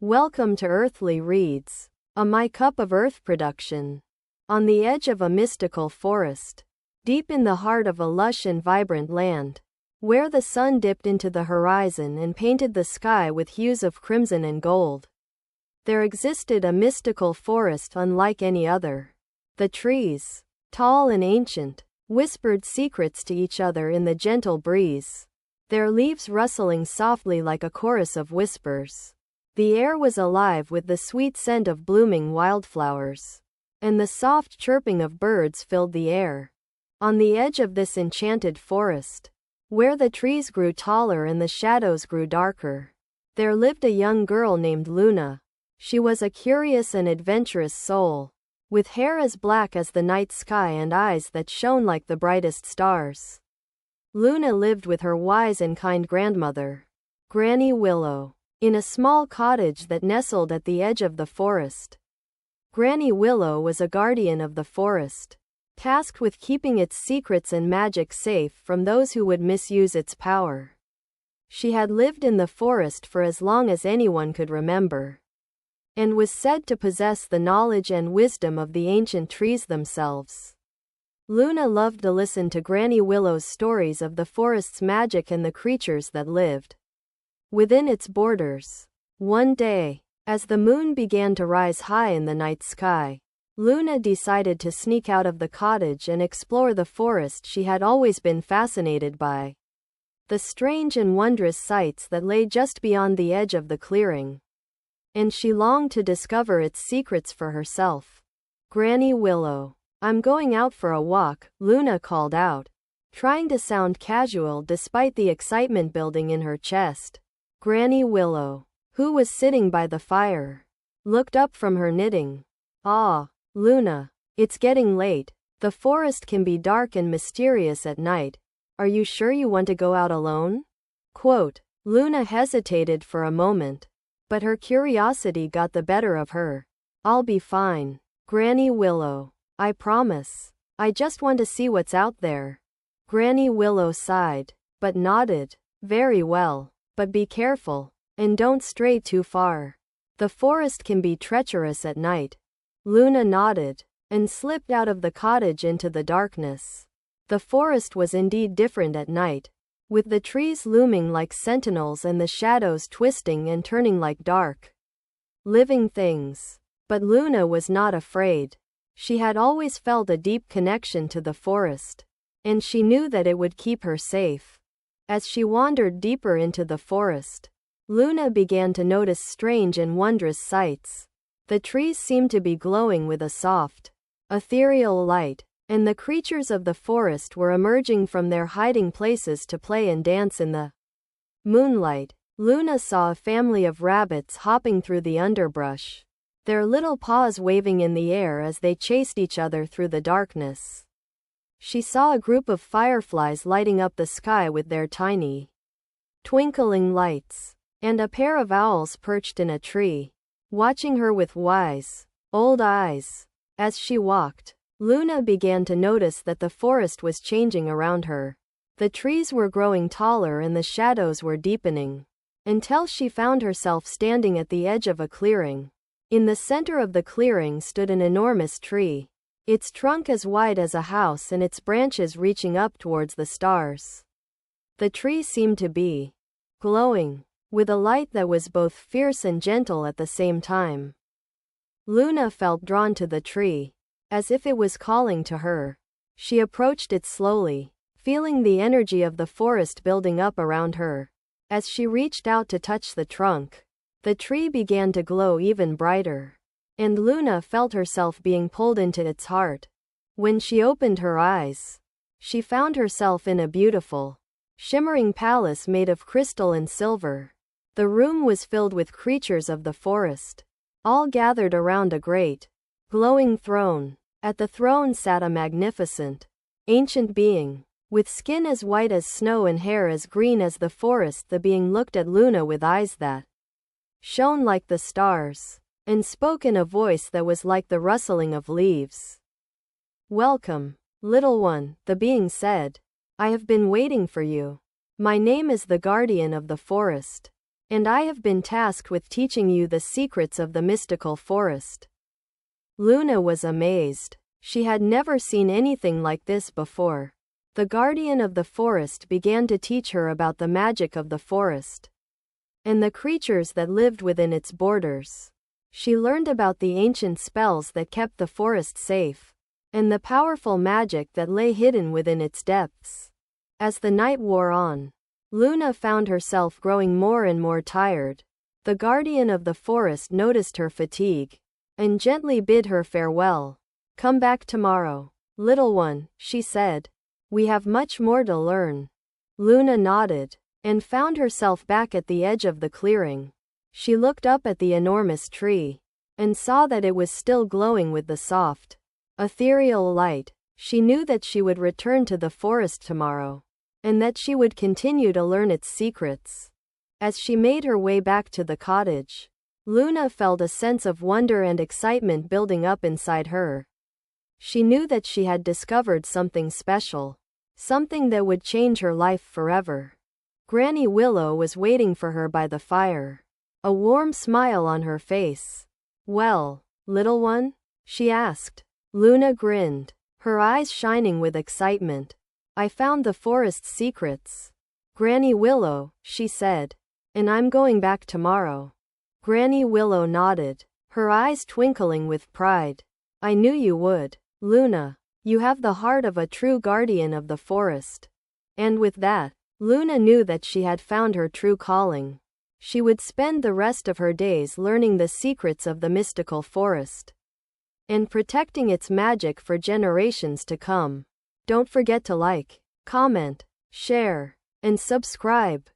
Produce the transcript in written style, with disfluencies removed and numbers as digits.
Welcome to Earthly Reads, a My Cup of Earth production. On the edge of a mystical forest, deep in the heart of a lush and vibrant land, where the sun dipped into the horizon and painted the sky with hues of crimson and gold, there existed a mystical forest unlike any other. The trees, tall and ancient, whispered secrets to each other in the gentle breeze, their leaves rustling softly like a chorus of whispers. The air was alive with the sweet scent of blooming wildflowers, and the soft chirping of birds filled the air. On the edge of this enchanted forest, where the trees grew taller and the shadows grew darker, there lived a young girl named Luna. She was a curious and adventurous soul, with hair as black as the night sky and eyes that shone like the brightest stars. Luna lived with her wise and kind grandmother, Granny Willow, in a small cottage that nestled at the edge of the forest. Granny Willow was a guardian of the forest, tasked with keeping its secrets and magic safe from those who would misuse its power. She had lived in the forest for as long as anyone could remember, and was said to possess the knowledge and wisdom of the ancient trees themselves. Luna loved to listen to Granny Willow's stories of the forest's magic and the creatures that lived within its borders. One day, as the moon began to rise high in the night sky, Luna decided to sneak out of the cottage and explore the forest she had always been fascinated by. The strange and wondrous sights that lay just beyond the edge of the clearing. And she longed to discover its secrets for herself. Granny Willow, I'm going out for a walk, Luna called out, trying to sound casual despite the excitement building in her chest. Granny Willow, who was sitting by the fire, looked up from her knitting. Ah, Luna, it's getting late. The forest can be dark and mysterious at night. Are you sure you want to go out alone? Quote. Luna hesitated for a moment, but her curiosity got the better of her. I'll be fine, Granny Willow, I promise. I just want to see what's out there. Granny Willow sighed, but nodded. Very well. But be careful, and don't stray too far. The forest can be treacherous at night. Luna nodded, and slipped out of the cottage into the darkness. The forest was indeed different at night, with the trees looming like sentinels and the shadows twisting and turning like dark, living things. But Luna was not afraid. She had always felt a deep connection to the forest, and she knew that it would keep her safe. As she wandered deeper into the forest, Luna began to notice strange and wondrous sights. The trees seemed to be glowing with a soft, ethereal light, and the creatures of the forest were emerging from their hiding places to play and dance in the moonlight. Luna saw a family of rabbits hopping through the underbrush, their little paws waving in the air as they chased each other through the darkness. She saw a group of fireflies lighting up the sky with their tiny, twinkling lights, and a pair of owls perched in a tree, watching her with wise, old eyes. As she walked, Luna began to notice that the forest was changing around her. The trees were growing taller and the shadows were deepening, until she found herself standing at the edge of a clearing. In the center of the clearing stood an enormous tree, its trunk as wide as a house and its branches reaching up towards the stars. The tree seemed to be glowing with a light that was both fierce and gentle at the same time. Luna felt drawn to the tree, as if it was calling to her. She approached it slowly, feeling the energy of the forest building up around her. As she reached out to touch the trunk, the tree began to glow even brighter, and Luna felt herself being pulled into its heart. When she opened her eyes, she found herself in a beautiful, shimmering palace made of crystal and silver. The room was filled with creatures of the forest, all gathered around a great, glowing throne. At the throne sat a magnificent, ancient being, with skin as white as snow and hair as green as the forest. The being looked at Luna with eyes that shone like the stars, and spoke in a voice that was like the rustling of leaves. Welcome, little one, the being said. I have been waiting for you. My name is the guardian of the forest, and I have been tasked with teaching you the secrets of the mystical forest." Luna was amazed. She had never seen anything like this before. The guardian of the forest began to teach her about the magic of the forest and the creatures that lived within its borders. She learned about the ancient spells that kept the forest safe, and the powerful magic that lay hidden within its depths. As the night wore on, Luna found herself growing more and more tired. The guardian of the forest noticed her fatigue and gently bid her farewell. "Come back tomorrow, little one," she said. "We have much more to learn." Luna nodded and found herself back at the edge of the clearing. She looked up at the enormous tree and saw that it was still glowing with the soft, ethereal light. She knew that she would return to the forest tomorrow, and that she would continue to learn its secrets. As she made her way back to the cottage, Luna felt a sense of wonder and excitement building up inside her. She knew that she had discovered something special, something that would change her life forever. Granny Willow was waiting for her by the fire, a warm smile on her face. "Well, little one?" she asked. Luna grinned, her eyes shining with excitement. "I found the forest's secrets, Granny Willow," she said, "and I'm going back tomorrow." Granny Willow nodded, her eyes twinkling with pride. "I knew you would, Luna. You have the heart of a true guardian of the forest." And with that, Luna knew that she had found her true calling. She would spend the rest of her days learning the secrets of the mystical forest and protecting its magic for generations to come. Don't forget to like, comment, share, and subscribe.